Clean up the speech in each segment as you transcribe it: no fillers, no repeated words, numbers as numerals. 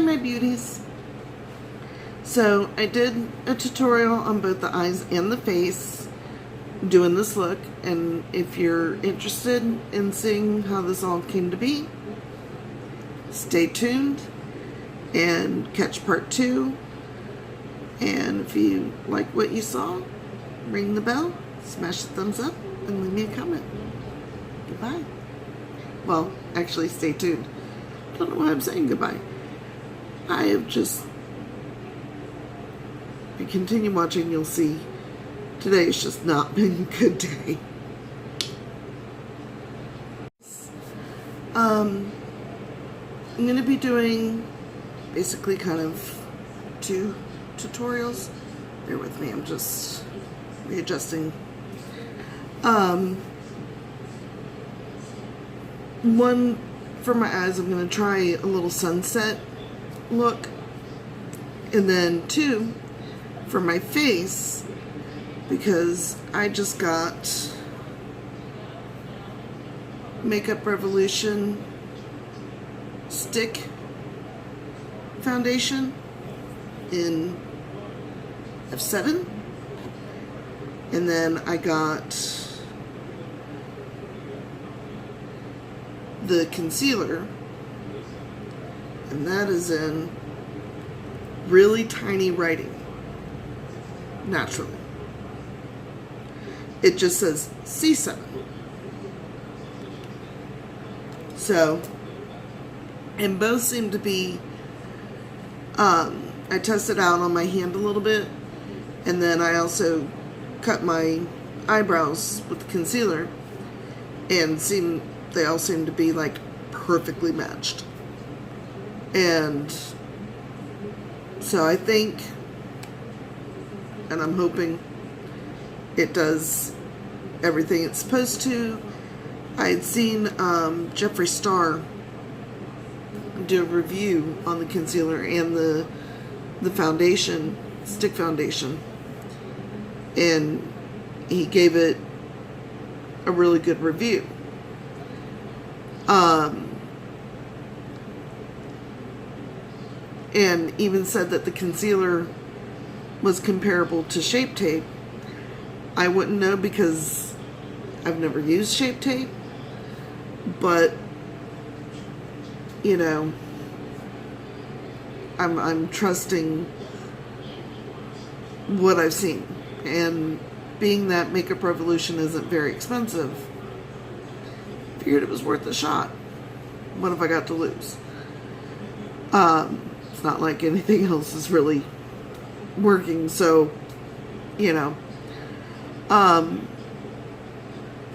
my beauties. So I did a tutorial on both the eyes and the face doing this look, and if you're interested in seeing how this all came to be, stay tuned and catch part 2. And if you like what you saw, ring the bell, smash the thumbs up, and leave me a comment. Goodbye. Well, actually, stay tuned. I don't know why I'm saying goodbye. I have just... If you continue watching, you'll see today's just not been a good day. I'm going to be doing basically kind of 2 tutorials. Bear with me, I'm just readjusting. One for my eyes, I'm going to try a little sunset look, and then 2 for my face, because I just got Makeup Revolution stick foundation in F7, and then I got the concealer, and that is in really tiny writing, naturally. It just says C7. So, and both seem to be, I tested out on my hand a little bit, and then I also cut my eyebrows with the concealer, and they all seem to be like perfectly matched. And so I think, and I'm hoping it does everything it's supposed to. I had seen Jeffree Star do a review on the concealer and the foundation, stick foundation, and he gave it a really good review. And even said that the concealer was comparable to Shape Tape. I wouldn't know because I've never used Shape Tape, but you know, I'm trusting what I've seen, and being that Makeup Revolution isn't very expensive, figured it was worth a shot. What have I got to lose? It's not like anything else is really working, so you know. Of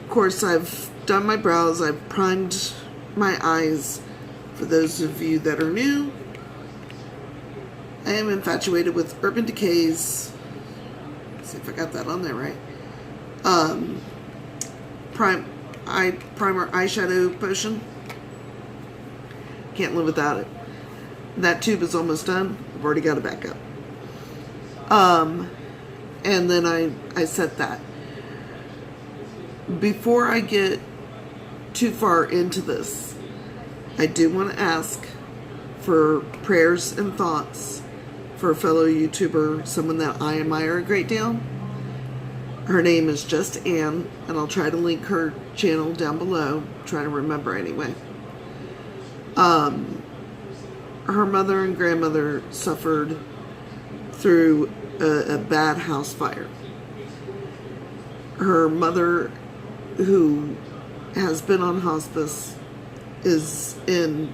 course, I've done my brows, I've primed my eyes. For those of you that are new, I am infatuated with Urban Decay's, let's see if I got that on there right, primer eyeshadow potion. Can't live without it. That tube is almost done. I've already got it back up. And then I set that. Before I get too far into this, I do want to ask for prayers and thoughts for a fellow YouTuber, someone that I admire a great deal. Her name is Just Ann, and I'll try to link her channel down below. Try to remember anyway. Her mother and grandmother suffered through a bad house fire. Her mother, who has been on hospice, is in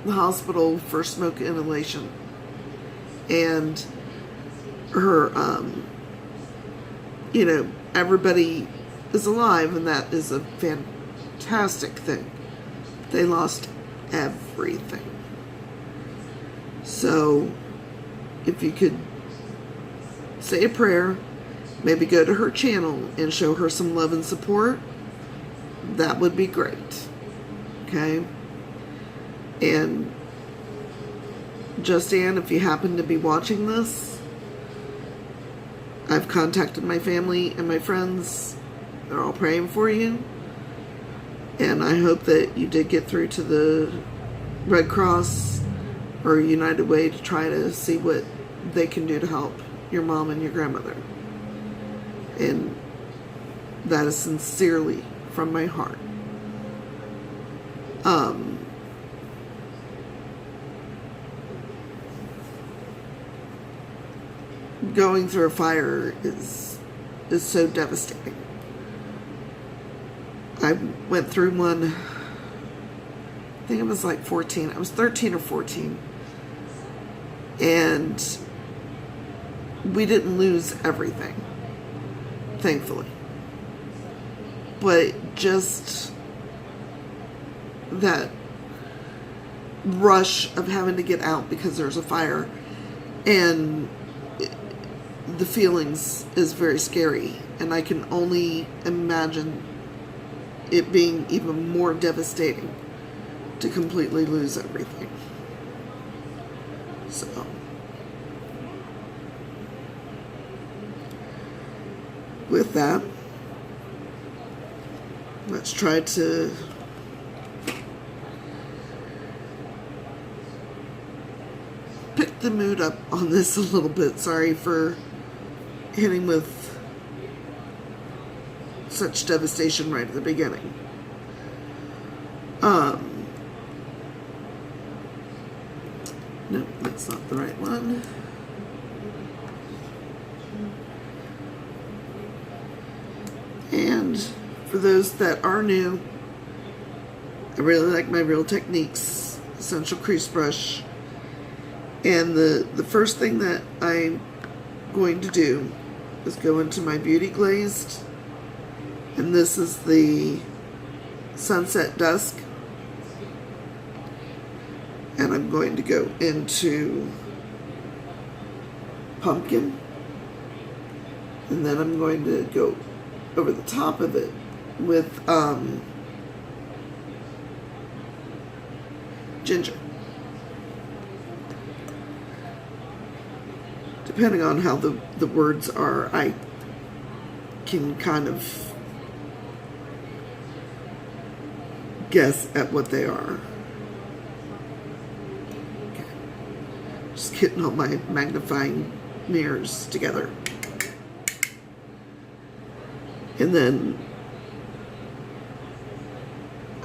the hospital for smoke inhalation, and her, you know, everybody is alive, and that is a fantastic thing. They lost everything. So if you could say a prayer, maybe go to her channel and show her some love and support, that would be great. Okay? And Just Ann, if you happen to be watching this, I've contacted my family and my friends. They're all praying for you. And I hope that you did get through to the Red Cross or United Way to try to see what they can do to help your mom and your grandmother. And that is sincerely from my heart. Going through a fire is so devastating. I went through one, I think it was like 14. I was 13 or 14. And we didn't lose everything, thankfully. But just that rush of having to get out because there's a fire, and the feelings is very scary. And I can only imagine it being even more devastating to completely lose everything. So, with that, let's try to pick the mood up on this a little bit. Sorry for hitting with such devastation right at the beginning. No, that's not the right one. And for those that are new, I really like my Real Techniques Essential Crease Brush. And the first thing that I'm going to do is go into my Beauty Glazed. And this is the Sunset Dusk. And I'm going to go into Pumpkin. And then I'm going to go over the top of it with Ginger. Depending on how the words are, I can kind of guess at what they are. Okay. Just getting all my magnifying mirrors together. And then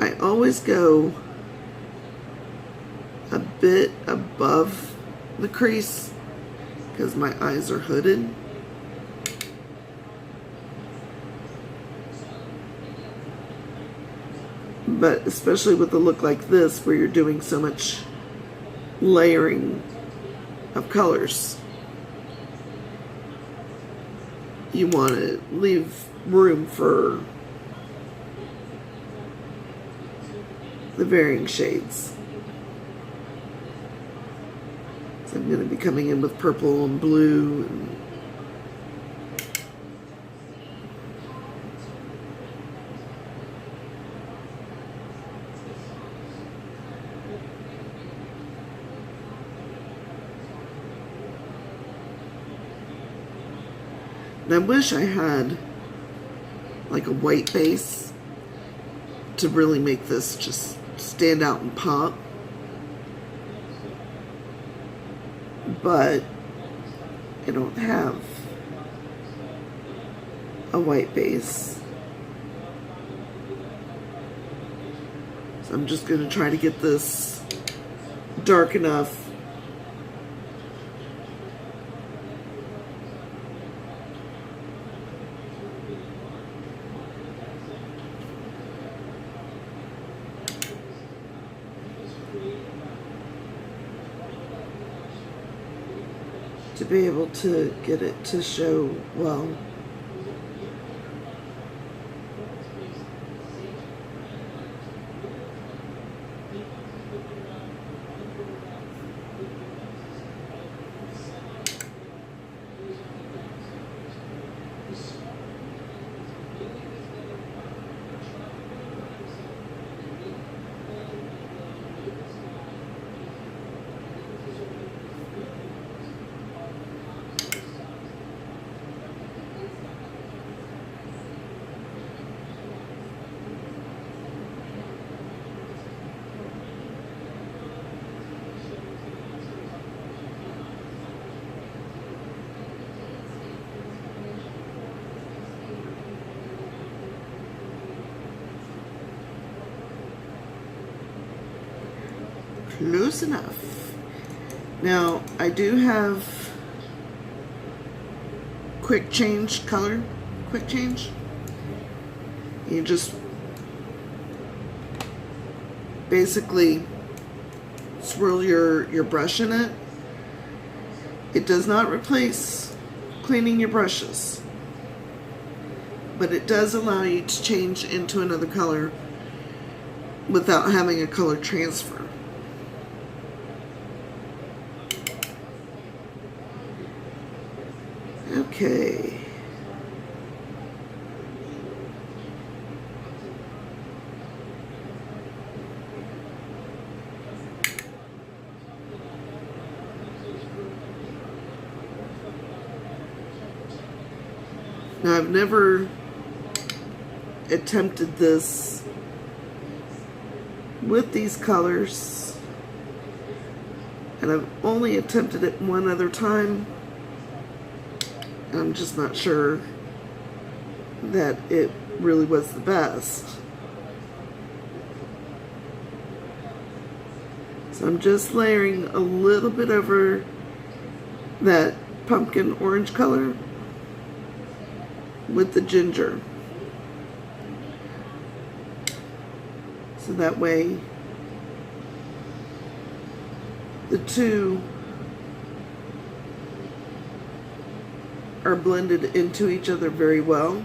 I always go a bit above the crease because my eyes are hooded. But especially with a look like this where you're doing so much layering of colors, you want to leave room for the varying shades. So I'm going to be coming in with purple and blue and I wish I had like a white base to really make this just stand out and pop. But I don't have a white base. So I'm just going to try to get this dark enough to be able to get it to show well. Close enough. Now, I do have quick change color. Quick change. You just basically swirl your brush in it. It does not replace cleaning your brushes, but it does allow you to change into another color without having a color transfer. Okay. Now, I've never attempted this with these colors, and I've only attempted it one other time. I'm just not sure that it really was the best. So I'm just layering a little bit over that pumpkin orange color with the ginger. So that way the two are blended into each other very well.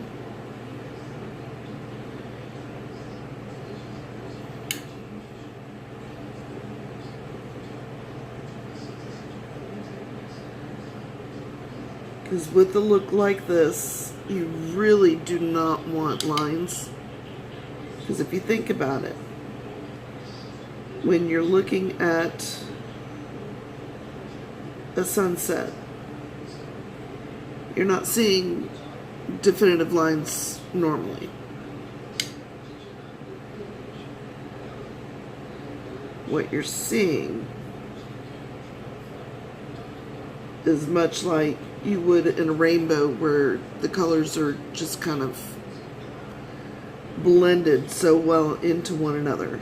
Because with a look like this, you really do not want lines. Because if you think about it, when you're looking at a sunset, you're not seeing definitive lines normally. What you're seeing is much like you would in a rainbow, where the colors are just kind of blended so well into one another.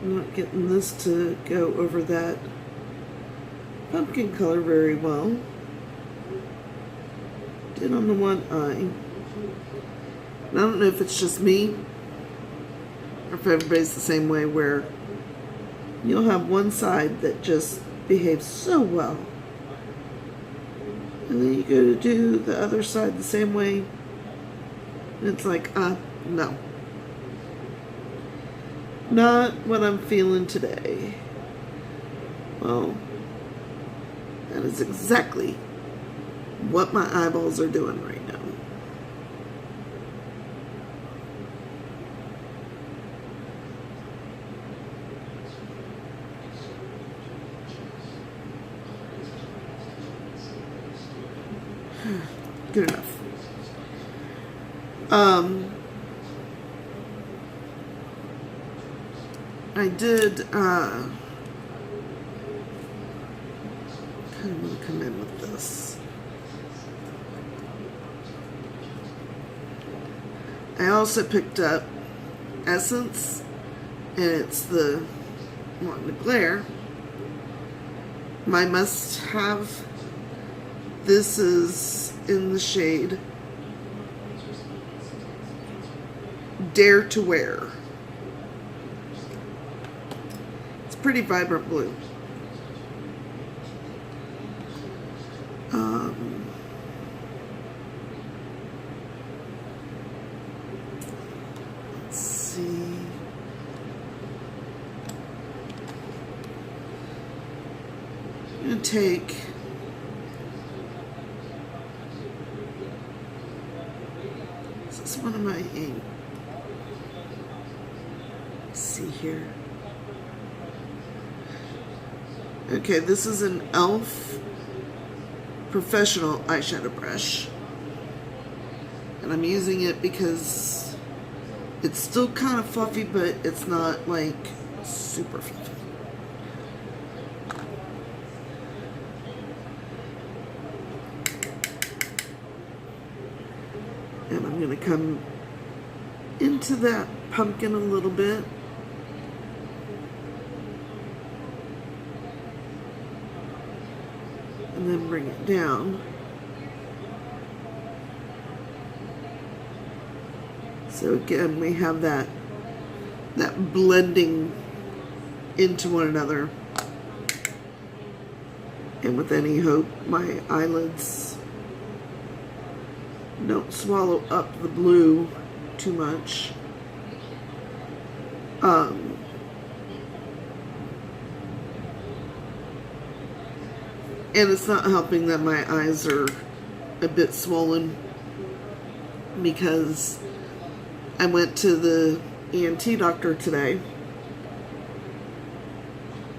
I'm not getting this to go over that pumpkin color very well. Did on the one eye. And I don't know if it's just me or if everybody's the same way, where you'll have one side that just behaves so well, and then you go to do the other side the same way, and it's like, no. Not what I'm feeling today. Well, that is exactly what my eyeballs are doing right now. Good enough. I did kind of want to come in with this. I also picked up Essence, and it's the Glare. My must-have. This is in the shade Dare to Wear. It's pretty vibrant blue. Let's see. I'm going to take this is one of my ink. Let's see here. Okay, this is an e.l.f. professional eyeshadow brush. And I'm using it because it's still kind of fluffy, but it's not like super fluffy. And I'm going to come into that pumpkin a little bit. And then bring it down. So again, we have that blending into one another. And with any hope, my eyelids don't swallow up the blue too much. And it's not helping that my eyes are a bit swollen because I went to the ENT doctor today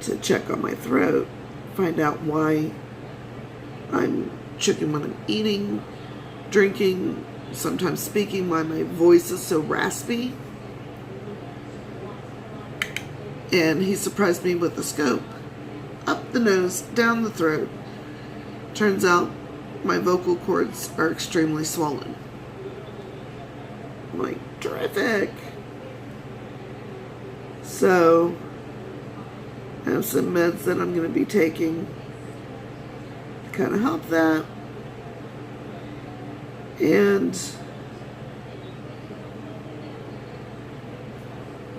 to check on my throat, find out why I'm choking when I'm eating, drinking, sometimes speaking, why my voice is so raspy. And he surprised me with the scope. Up the nose, down the throat. Turns out my vocal cords are extremely swollen. I'm like, terrific. So, I have some meds that I'm going to be taking to kind of help that. And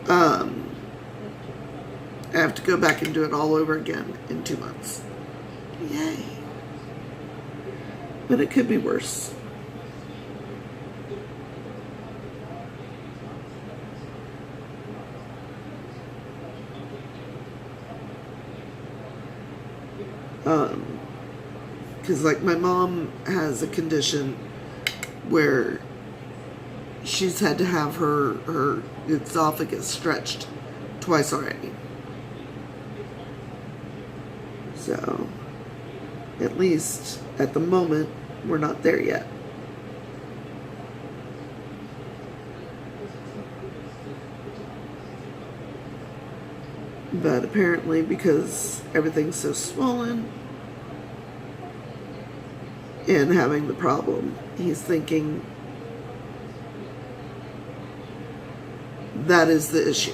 I have to go back and do it all over again in 2 months. Yay. But it could be worse. Because like my mom has a condition where she's had to have her esophagus stretched twice already. So, at least at the moment, we're not there yet. But apparently, because everything's so swollen and having the problem, he's thinking that is the issue.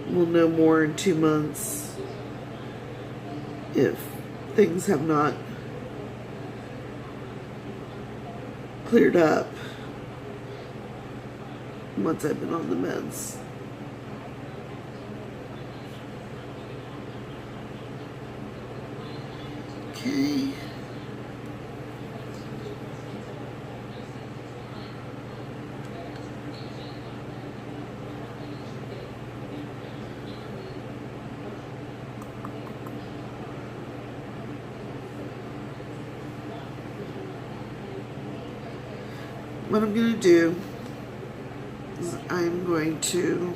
We'll know more in 2 months if things have not cleared up once I've been on the meds. Okay. What I'm going to do is I'm going to,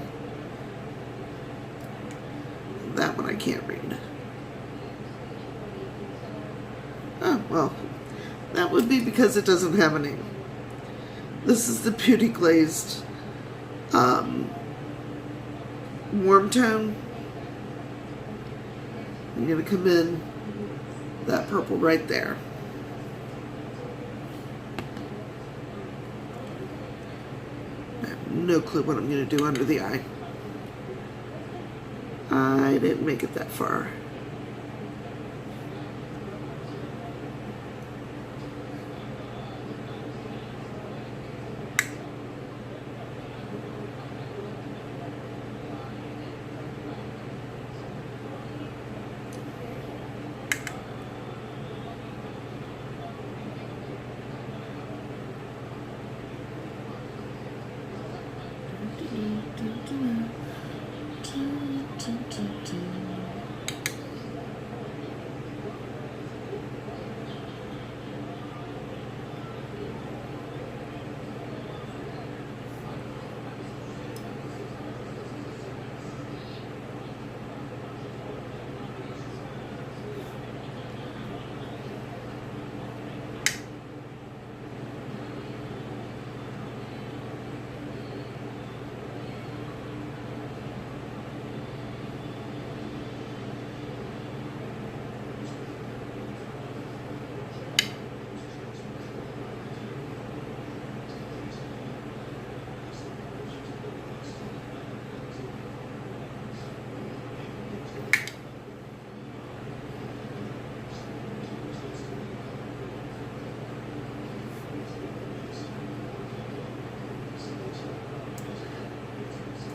that one I can't read. Oh, well, that would be because it doesn't have a name. This is the Beauty Glazed Warm Tone. I'm going to come in that purple right there. No clue what I'm going to do under the eye. I didn't make it that far.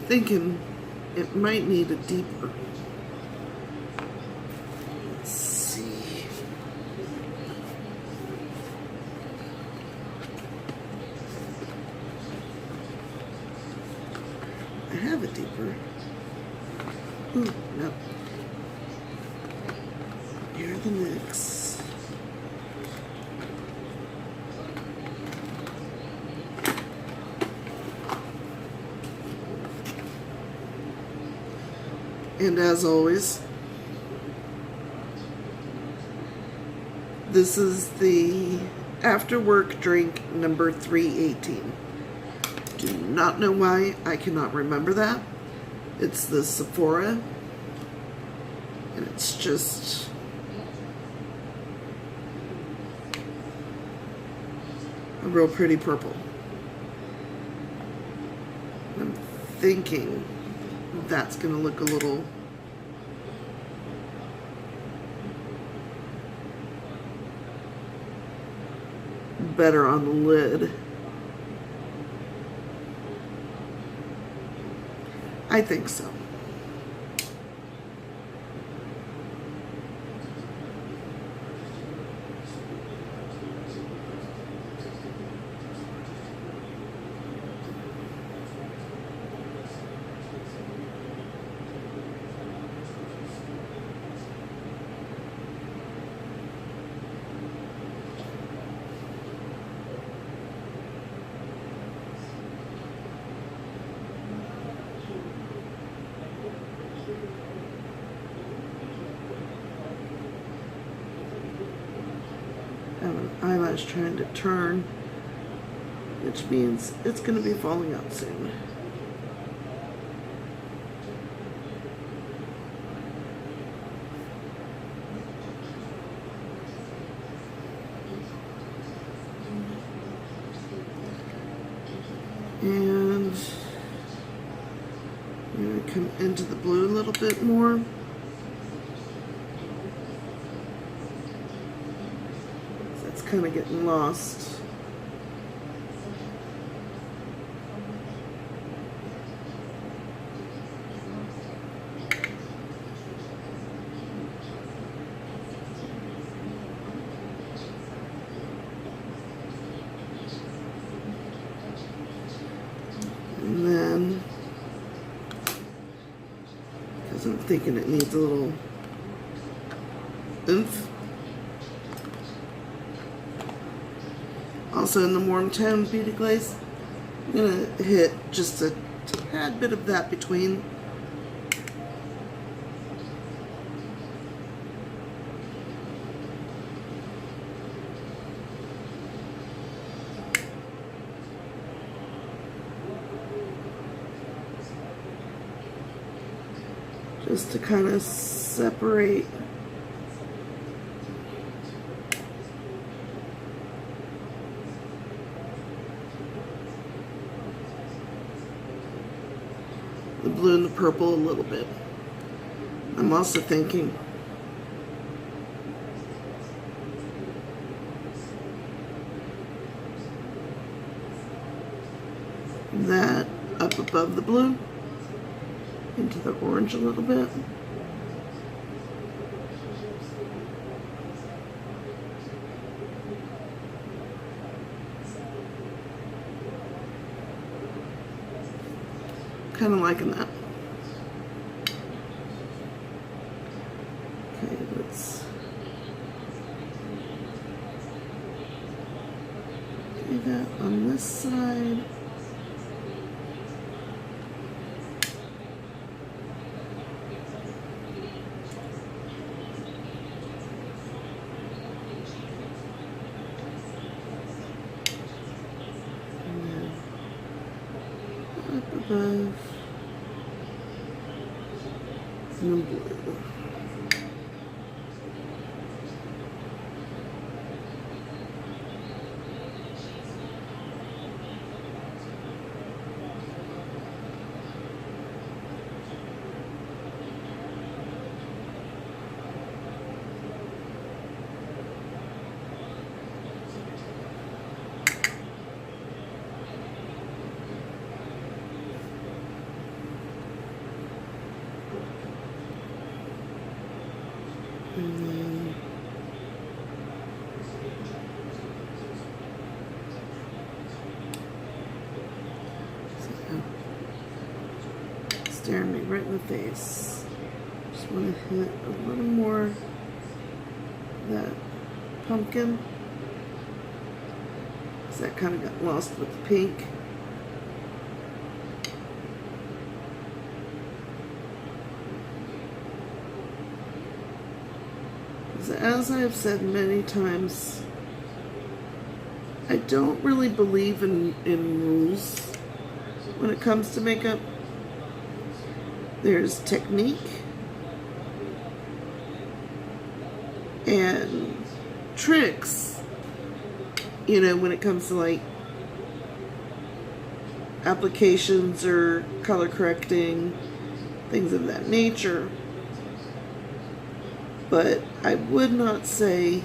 Thinking it might need a deeper. Let's see. I have a deeper. Ooh, no. Here are the nicks. And as always, this is the after work drink number 318. Do not know why I cannot remember that. It's the Sephora, and it's just a real pretty purple. I'm thinking that's going to look a little better on the lid. I think so. I have an eyelash trying to turn, which means it's going to be falling out soon. And I'm going to come into the blue a little bit more. That's kind of getting lost. And then, because I'm thinking it needs a little oomph. Also in the Warm Tone Beauty Glaze, I'm going to hit just a tad bit of that between. Just to kind of separate the blue and the purple a little bit. I'm also thinking that up above the blue into the orange a little bit. Kind of liking that. let's do that on this side. Up above, and blue. And then staring me right in the face. Just want to hit a little more of that pumpkin, because that kind of got lost with the pink. As I have said many times, I don't really believe in rules when it comes to makeup. There's technique and tricks, you know, when it comes to like applications or color correcting, things of that nature. But I would not say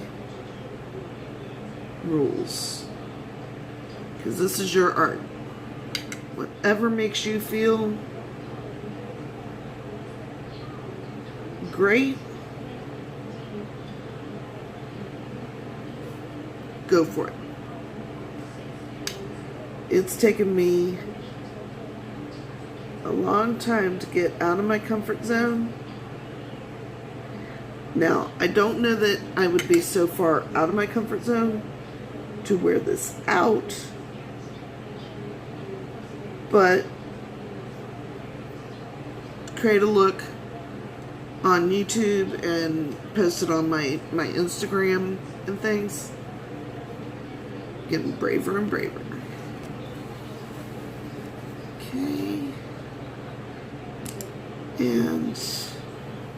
rules, because this is your art. Whatever makes you feel great, go for it. It's taken me a long time to get out of my comfort zone. Now, I don't know that I would be so far out of my comfort zone to wear this out, but create a look on YouTube and post it on my Instagram and things. Getting braver and braver. Okay. And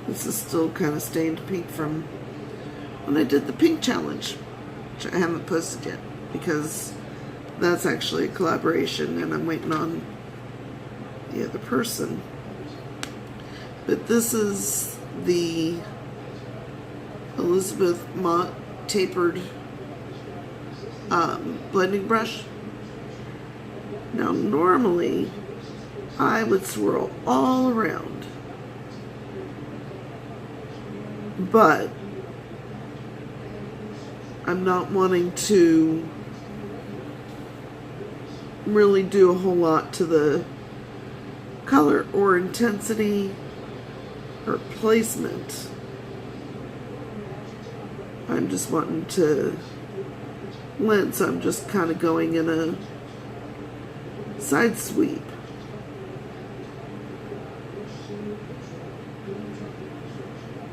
this is still kind of stained pink from when I did the pink challenge, which I haven't posted yet because that's actually a collaboration and I'm waiting on the other person. But this is the Elizabeth Mott tapered blending brush. Now normally I would swirl all around, but I'm not wanting to really do a whole lot to the color or intensity or placement. I'm just wanting to blend, so I'm just kind of going in a side sweep.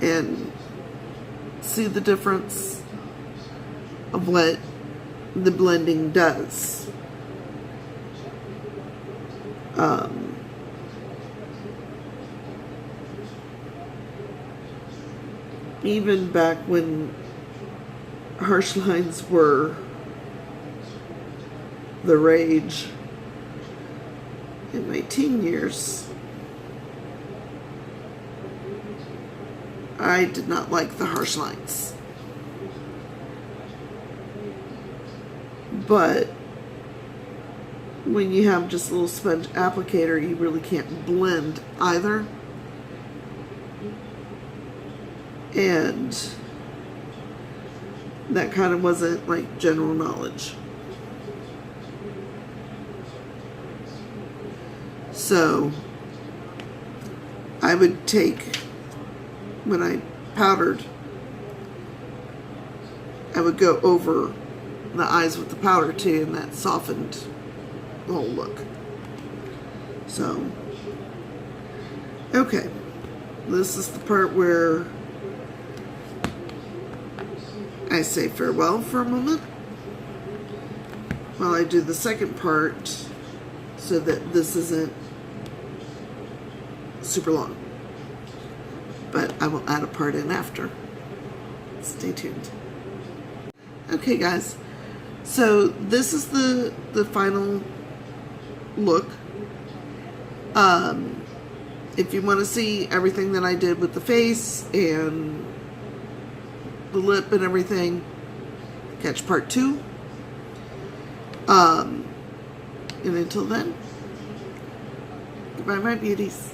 And see the difference of what the blending does. Even back when harsh lines were the rage in my teen years, I did not like the harsh lines. But when you have just a little sponge applicator, you really can't blend either. And that kind of wasn't like general knowledge. So I would take, when I powdered I would go over the eyes with the powder too, and that softened the whole look. So, okay, this is the part where I say farewell for a moment while I do the second part so that this isn't super long. But I will add a part in after. Stay tuned. Okay guys, so this is the final look. If you want to see everything that I did with the face and the lip and everything, catch part 2. And until then, goodbye my beauties.